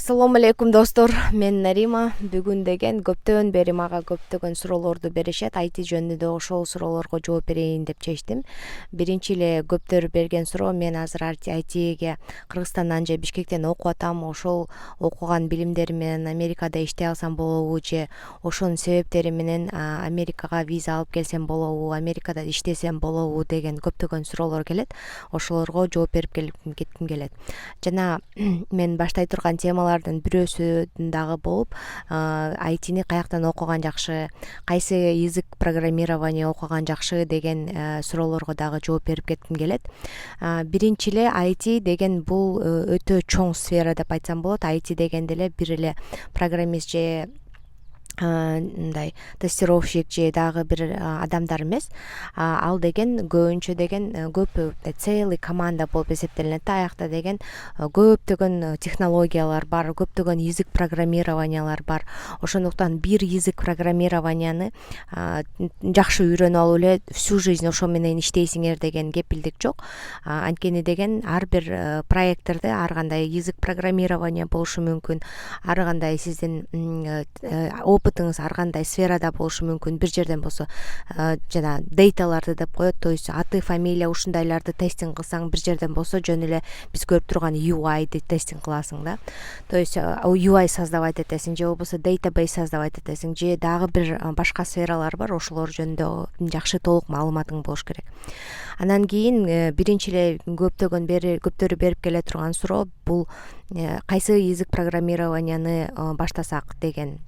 Ассаламу алейкум достор, мен Нарима. Бүгүн деген көптөн бери мага көптөгөн суроолорду беришет. IT жөнүндө ошол суроолорго жооп берейин деп чечтим. Биринчи эле көптөр берген суроо, мен азыр ITге Кыргызстандан же Бишкектен окуп атам. Ошол окуган билимдерим менен Америкада иштей алсам болобу же ошонун себептери менен Америкага виза алып келсем болобу, Америкада иштесем болобу деген көптөгөн суроолор келет. Ошолорго жооп берип кетким келет. Жана мен баштай турган темалардын бирөөсү дагы болуп, ITни каяктан окуган жакшы, кайсы язык программирование окуган жакшы деген суроолорго дагы жооп берип кетким келет. Биринчи эле IT деген бул өтө чоң сфера деп айтсам болот. IT дегенде эле бир эле программист же мындай тестировщик же дагы бир адамдар эмес. Ал деген көбүнчө деген көп целый команда болуп эсептелинет. Аякта деген көптөгөн технологиялар бар, көптөгөн язык программированиялар бар. Ошондуктан бир язык программированияны жакшы үйрөнүп алып эле всю жизнь ошо менен иштейсиңер деген кепилдик жок. Анткени деген ар бир проекттерде ар кандай язык программирования болушу мүмкүн, ар кандай сиздин опытыңыз ар кандай сферада болушу мүмкүн. Бир жерден болсо жана дейталарды деп коет, то есть аты, фамилия ушундайларды тестинг кылсаң, бир жерден болсо жөн эле биз көрүп турган UI'ди тестинг кыласың да. То есть UI создавать этесиң же болбосо database создавать этесиң же дагы бир башка сфералар бар. Ошолор жөнүндө жакшы толук маалыматың болуш керек. Анан кийин биринчи эле көптөрү берип келе турган суроо бул кайсы язык программированияны баштасак деген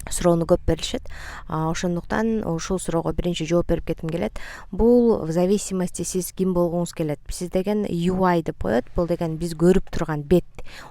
суроону көп беришет. Ошондуктан ушул суроого биринчи жооп берип кетким келет. Бул в зависимости сиз ким болгуңуз келет. Сиз деген UI деп коет. Бул деген биз көрүп турган бет.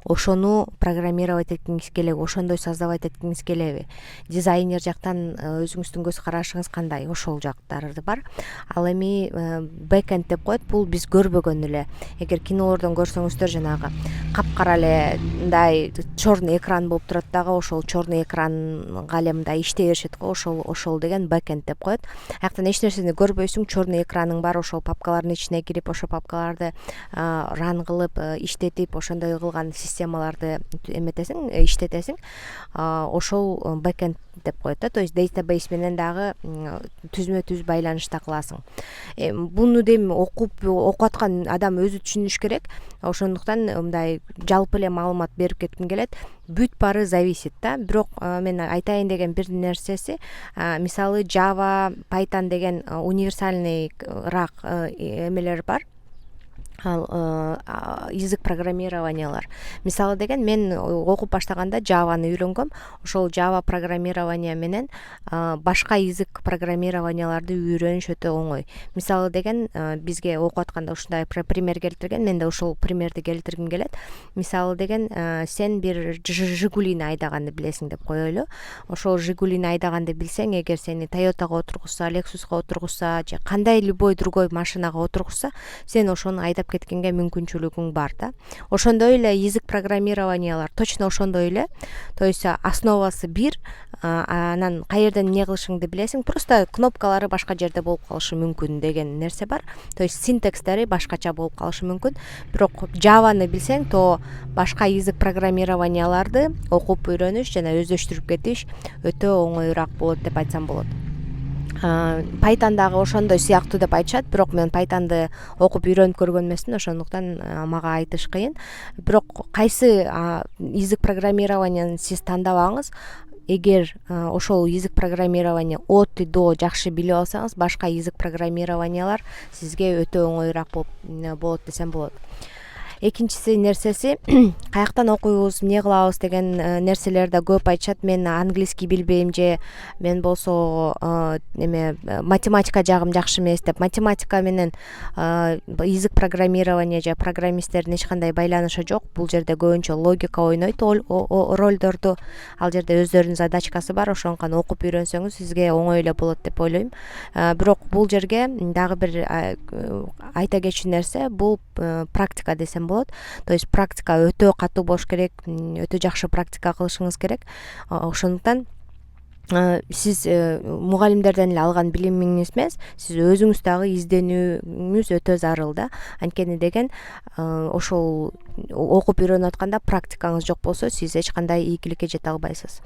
Ошону программировать эткиңиз келеби, ошондой создавать эткиңиз келеби? Дизайнер жактан өзүңүздүн көз карашыңыз кандай? Ошол жактары бар. Ал эми backend деп коет. Бул биз көрбөгөн эле. Эгер кинолордон көрсөңүздөр жанагы капкара эле мындай черный экран болуп турат дагы, ошол черный экран галемда иштей беришет го, ошол деген backend деп коет. Аяктан эч нерсени көрбөйсүң, черный экраның бар, ошол папкалардын ичине кирип, ошол папкаларды ран кылып, иштетип, ошондой кылган системаларды эметесиң, иштетесиң. Ошол backend деп коет да. То есть database менен дагы түзмө-түз байланышта кыласың. Буну дейм окуп аткан адам өзү түшүнүш керек. Ошондуктан мындай жалпы эле маалымат берип кетким келет. Бүт баары зависит да. Бирок мен айтайын деген бир нерсеси, мисалы Java, Python деген универсальный рак эмелер бар. Язык программированиялар. Мисалы деген мен окуп баштаганда Java'ны үйрөнгөм. Ошол Java программирование менен башка язык программированияларды үйрөнүш өтө оңой. Мисалы деген бизге окуп атканда ушундай пример келтирген, мен да ошол примерди келтиргим келет. Мисалы деген сен бир Жигулини айдаганды билесиң деп коелу. Ошол Жигулини айдаганды билсең, эгер сени Toyotага отургузса, Lexusга отургузса же кандай любой другой машинага отургузса, сен ошону айдап кеткенге мүмкүнчүлүгүң бар да. Ошондой эле язык программированиялар точно ошондой эле. То есть основасы бир, анан каерден эмне кылышыңды билесиң, просто кнопкалары башка жерде болуп калышы мүмкүн деген нерсе бар. То есть синтекстери башкача болуп калышы мүмкүн. Бирок Java'ны билсең, то башка язык программированияларды окуп үйрөнүш жана өздөштүрүп кетиш өтө оңоюраак болот деп айтсам болот. Python дагы ошондой сыяктуу деп айтышат, бирок мен Pythonды окуп үйрөнүп көргөн эмесмин, ошондуктан мага айтыш кыйын. Бирок кайсы язык программированияны сиз тандабаңыз, эгер ошол язык программирование от и до жакшы билип алсаңыз, башка язык программированиялар сизге өтө оңоюраак болот десем болот. Экинчиси нерсеси, каяктан окуйбуз, эмне кылабыз деген нерселер да көп айтышат. Мен английский билбейм же мен болсо математика жагым жакшы эмес деп. Математика менен язык программирование же программисттердин эч кандай байланышы жок. Бул жерде көбүнчө логика ойнойт ролдорду. Ал жерде өздөрүнүн задачкасы бар. Ошондуктан окуп үйрөнсөңүз сизге оңой эле болот деп ойлойм. Бирок бул жерге дагы бир айта кетчү нерсе, бул практика десем болот. То есть практика өтө катуу болуш керек, өтө жакшы практика кылышыңыз керек. Ошондуктан сиз мугалимдерден эле алган билимиңиз эмес, сиз өзүңүз дагы изденүүңүз өтө зарыл да. Анткени деген ошол окуп үйрөнүп атканда практикаңыз жок болсо сиз эч кандай ийгиликке жете албайсыз.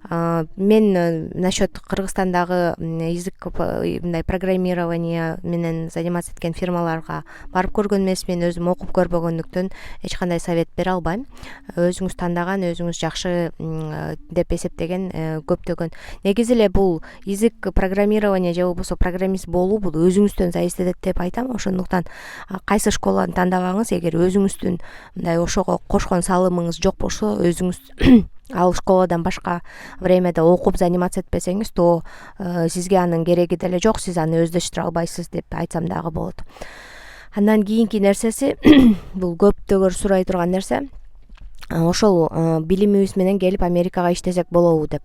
Мен насчет Кыргызстандагы язык мындай программирование менен заниматься эткен фирмаларга барып көргөн эмесмин, өзүм окуп көрбөгөндүктөн эч кандай совет бере албайм. Өзүңүз тандаган, өзүңүз жакшы деп эсептеген көптөгөн, негизи эле бул язык программирование же болбосо программист болуу бул өзүңүздөн зависит этет деп айтам. Ошондуктан кайсы школаны тандабаңыз, эгер өзүңүздүн мындай ошого кошкон салымыңыз жок болсо, өзүңүз ал школадан башка времяда окуп заниматься этпесеңиз, то сизге анын кереги деле жок, сиз аны өздөштүрө албайсыз деп айтсам дагы болот. Андан кийинки нерсеси бул көптөгөр сурай турган нерсе, ошол билимибиз менен келип Америкага иштесек болобу деп.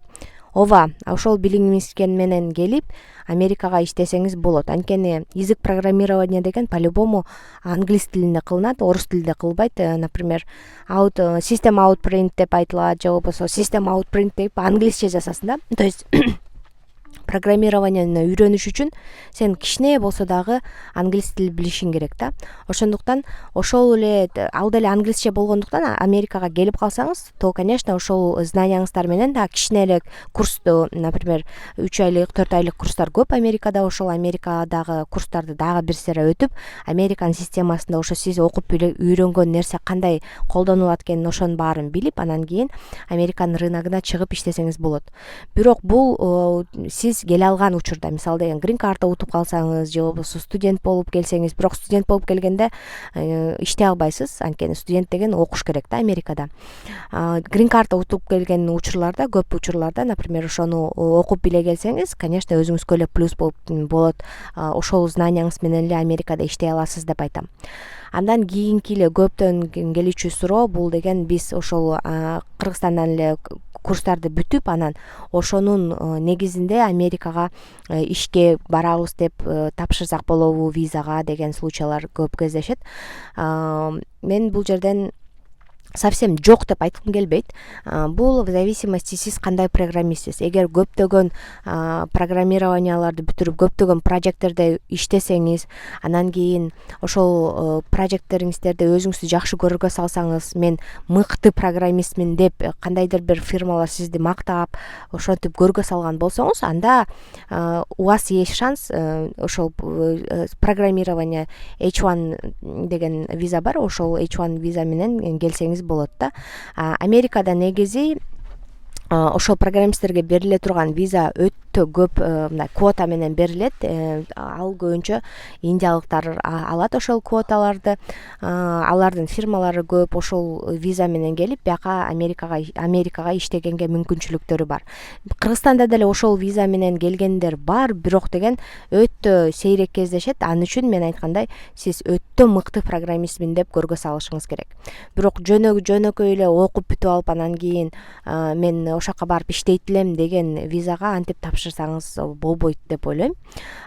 Ооба, ошол билимиңиз менен келип Америкага иштесеңиз болот. Анткени язык программирование деген по-любому англис тилинде кылынат, орус тилинде кылбайт. Например, system out print деп айтылат, же болбосо system out print деп англисче жазасың да. То есть программированияны үйрөнүш үчүн сен кичине болсо дагы англис тил билишиң керек да. Ошондуктан ошол эле ал деле англисче болгондуктан Америкага келип калсаңыз, то конечно ошол знанияңыздар менен да кичине эле курсту, например 3 айлык 4 айлык курстар көп Америкада, ошол Америкадагы курстарды дагы бир сере өтүп, Американын системасында ошо сиз окуп үйрөнгөн нерсе кандай колдонулат экенин ошонун баарын билип, анан кийин Американын рыногуна чыгып иштесеңиз болот. Бирок бул сиз келе алган учурда, мисалы деген грин карта утуп калсаңыз, же болбосо студент болуп келсеңиз, бирок студент болуп келгенде иштей албайсыз, анткени студент деген окуш керек да Америкада. Грин карта утуп келген учурларда, көп учурларда, например, ошону окуп биле келсеңиз, конечно, өзүңүзгө эле плюс болот. Ошол знанияңыз менен эле Америкада иштей аласыз деп айтам. Андан кийинки эле көптөн келүүчү суроо бул деген, биз ошол Кыргызстандан эле курстарды бүтүп, анан ошонун негизинде Америкага ишке барабыз деп тапшырсак болобу визага деген случайлар көп кездешет. Мен бул жерден совсем жок деп айткым келбейт. Бул в зависимости сиз кандай программистсиз. Эгер көптөгөн программированияларды бүтүрүп, көптөгөн проекттерде иштесеңиз, анан кийин ошол проекттериңиздерди өзүңүздү жакшы көргө салсаңыз, мен мыкты программистмин деп кандайдыр бир фирмалар сизди мактап, ошентип көргө салган болсоңуз, анда у вас есть шанс ошол программирование H1 деген виза бар, ошол H1 виза менен келсеңиз болот да. Америкада негизи ошол программисттерге бериле турган виза өтө көп мындай квота менен берилет. Ал көбүнчө индиялыктар алат ошол квоталарды. Алардын фирмалары көп, ошол виза менен келип бияка Америкага иштегенге мүмкүнчүлүктөрү бар. Кыргызстанда деле ошол виза менен келгендер бар, бирок деген өтө сейрек кездешет. Ал үчүн мен айткандай, сиз өтө мыкты программистмин деп көргө салышыңыз керек. Бирок жөнөкөй эле окуп бүтүп алып, анан кийин мен ошака барып иштейт элем деген визага антип тапшырсаңыз болбойт деп ойлойм.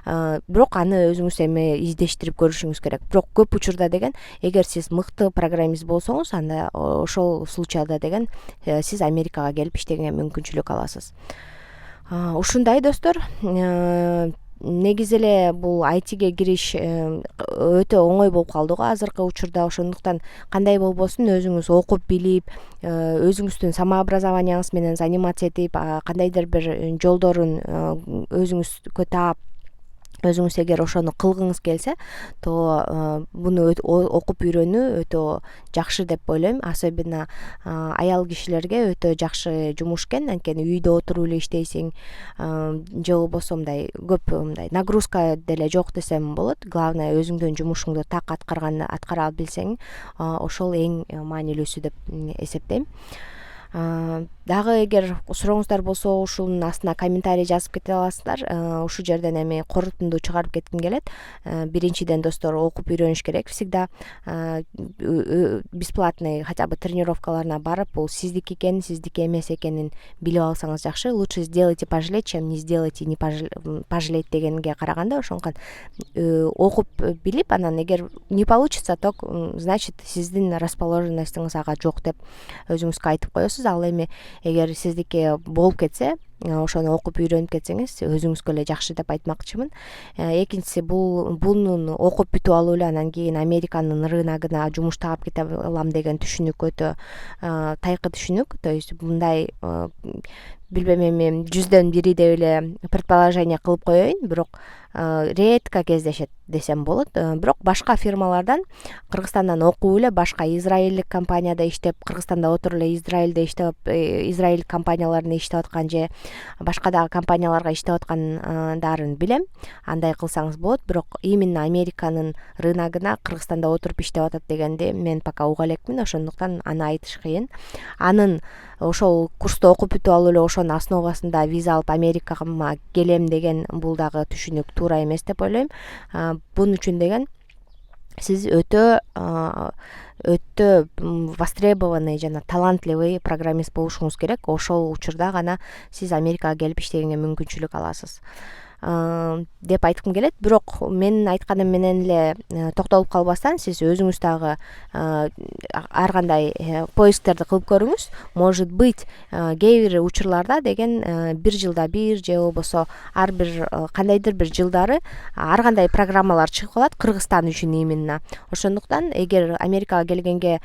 Бирок аны өзүңүз эме издештирип көрүшүңүз керек. Бирок көп учурда деген, эгер сиз мыкты программист болсоңуз, анда ошол случайда деген сиз Америкага келип иштегенге мүмкүнчүлүк аласыз. Ушундай достор, негизи эле бул айтиге кириш өтө оңой болуп калды го азыркы учурда. Ошондуктан кандай болбосун өзүңүз окуп билип, өзүңүздүн самообразованияңыз менен заниматься этип, кандайдыр бир жолдорун өзүңүзгө таап, өзүңүз эгер ошону кылгыңыз келсе, то буну окуп үйрөнүү өтө жакшы деп ойлойм. Особенно аял кишилерге өтө жакшы жумуш экен, анткени үйдө отуруп эле иштейсиң, же болбосо мындай көп мындай нагрузка деле жок десем болот. Главное, өзүңдүн жумушуңду так аткара билсең, ошол эң маанилүүсү деп эсептейм. Дагы эгер сурооңуздар болсо, ушунун астына комментарий жазып кете аласыздар. Ушул жерден эми корутунду чыгарып кетким келет. Биринчиден достор, окуп үйрөнүш керек. Всегда бесплатный хотя бы тренировкаларына барып, бул сиздики экен, сиздики эмес экенин билип алсаңыз жакшы. Лучше сделайте пожалеть, чем не сделайте не пожалеть дегенге караганда, ошондуктан окуп билип, анан эгер не получится, то значит сиздин расположенностуңуз ага жок деп өзүңүзгө айтып коесуз. Ал эми эгер сиздики болуп кетсе, ошону окуп үйрөнүп кетсеңиз өзүңүзгө эле жакшы деп айтмакчымын. Экинчиси, буну окуп бүтүп алуу эле анан кийин Американын рыногуна жумуш таап кете алам деген түшүнүк өтө тайкы түшүнүк. То есть мындай билбейм, эми 100дөн 1 деп эле предположение кылып коеюн, бирок редко кездешет десем болот. Бирок башка фирмалардан Кыргызстандан окуп эле башка израилдик компанияда иштеп, Кыргызстанда отуруп эле Израилде иштеп, израиль компанияларына иштеп аткан же башка дагы компанияларга иштеп аткандарын билем. Андай кылсаңыз болот, бирок именно Американын рыногуна Кыргызстанда отуруп иштеп атат дегенди мен пока уга элекмин, ошондуктан аны айтыш кыйын. Анын ошол курсту окуп бүтүп алып эле ошонун основасында виза алып Америкага келем деген бул дагы түшүнүк туура эмес деп ойлойм. Бунун үчүн деген сиз өтө востребованный жана талантливый программист болушуңуз керек. Ошол учурда гана сиз Америкага келип иштегенге мүмкүнчүлүк аласыз деп айткым келет. Бирок менин айтканым менен эле токтолуп калбастан, сиз өзүңүз дагы ар кандай поисктерди кылып көрүңүз. Может быть, кээ бир учурларда деген 1 жылда 1 же болбосо ар бир кандайдыр бир жылдары ар кандай программалар чыгып калат Кыргызстан үчүн именно. Ошондуктан эгер Америкага келгенге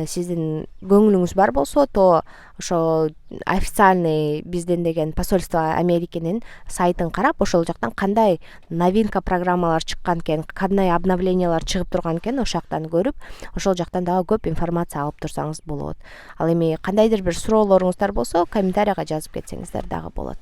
сиздин көңүлүңүз бар болсо, то ошо официальный бизден деген посольство Американын сайтын карап, ошол жактан кандай новинка программалар чыккан экен, кандай обновлениялар чыгып турган экен, ошол жактан көрүп, ошол жактан дагы көп информация алып турсаңыз болот. Ал эми кандайдыр бир суроолоруңуздар болсо, комментарийга жазып кетсеңиздер дагы болот.